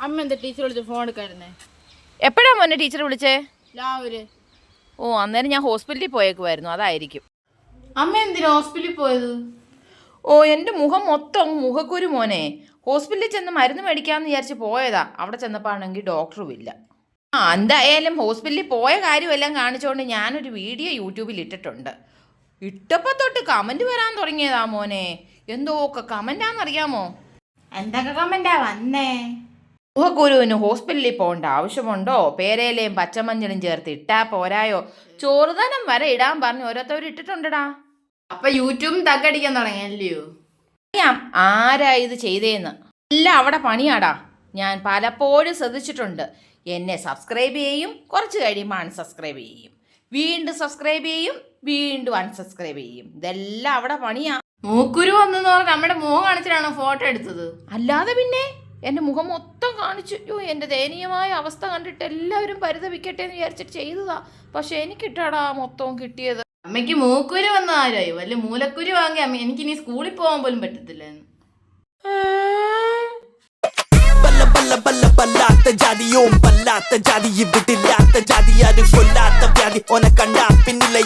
അമ്മ എന്താ ടീച്ചർ വിളിച്ച് ഫോൺ എടുക്കായിരുന്നേ? എപ്പോഴാ മോനെ ടീച്ചർ വിളിച്ചേ? രാവിലെ. ഓ, അന്നേരം ഞാൻ ഹോസ്പിറ്റലിൽ പോയേക്കുമായിരുന്നു, അതായിരിക്കും. അമ്മ എന്തിനാ ഹോസ്പിറ്റലിൽ പോയത്? ഓ, എൻ്റെ മുഖം മൊത്തം മുഖക്കുരു മോനെ. ഹോസ്പിറ്റലിൽ ചെന്ന് മരുന്ന് മേടിക്കാമെന്ന് വിചാരിച്ച് പോയതാ. അവിടെ ചെന്നപ്പോൾ ആണെങ്കിൽ ഡോക്ടറും ഇല്ല. എന്തായാലും ഹോസ്പിറ്റലിൽ പോയ കാര്യമെല്ലാം കാണിച്ചുകൊണ്ട് ഞാനൊരു വീഡിയോ യൂട്യൂബിൽ ഇട്ടിട്ടുണ്ട്. ഇട്ടപ്പോൾ തൊട്ട് കമൻറ്റ് വരാൻ തുടങ്ങിയതാ മോനെ. എന്തോക്കെ കമൻറ്റാന്നറിയാമോ? എന്തൊക്കെ കമന്റാ വന്നേ? മുഖക്കുരുവിന് ഹോസ്പിറ്റലിൽ പോകേണ്ട ആവശ്യമുണ്ടോ? പേരയിലയും പച്ചമഞ്ഞളും ചേർത്ത് ഇട്ടാ പോരായോ? ചോറുതനം വരെ ഇടാൻ പറഞ്ഞ് ഓരോരുത്തർ ഇട്ടിട്ടുണ്ടടാ. അപ്പൊ യൂട്യൂബും തക്കടിക്കാൻ തുടങ്ങിയല്ലയോ? അറിയാം ആരാ ഇത് ചെയ്തേന്ന്. എല്ലാം അവിടെ പണിയാടാ. ഞാൻ പലപ്പോഴും ശ്രദ്ധിച്ചിട്ടുണ്ട്. എന്നെ സബ്സ്ക്രൈബ് ചെയ്യും, കുറച്ച് കഴിയുമ്പോൾ അൺസബ്സ്ക്രൈബ് ചെയ്യും, വീണ്ടും സബ്സ്ക്രൈബ് ചെയ്യും, വീണ്ടും അൺസബ്സ്ക്രൈബ് ചെയ്യും. ഇതെല്ലാം അവിടെ പണിയാ. മൂക്കുരു വന്നെന്ന് പറഞ്ഞ നമ്മുടെ മുഖം കാണിച്ചിട്ടാണോ ഫോട്ടോ എടുത്തത്? അല്ലാതെ പിന്നെ എൻ്റെ മുഖം മൊത്തം കാണിച്ചു. എൻ്റെ ദയനീയമായ അവസ്ഥ കണ്ടിട്ട് എല്ലാവരും പരിതപിക്കട്ടെ എന്ന് വിചാരിച്ചിട്ട് ചെയ്തതാ. പക്ഷെ എനിക്കിട്ടാടാ മൊത്തവും കിട്ടിയത്. അമ്മയ്ക്ക് മൂക്കുരു വന്ന ആരായി? വല്ല മൂലക്കുരു വാങ്ങി അമ്മ എനിക്കിനി സ്കൂളിൽ പോകാൻ പോലും പറ്റത്തില്ലെന്ന്. ബല്ലാത്ത ജാതിയും ബല്ലാത്ത ജാതി ഇവിടില്ലാത്ത ജാതി ആരും കൊല്ലാത്ത വ്യാധി ഓനെ കണ്ടാ പിന്നിലെ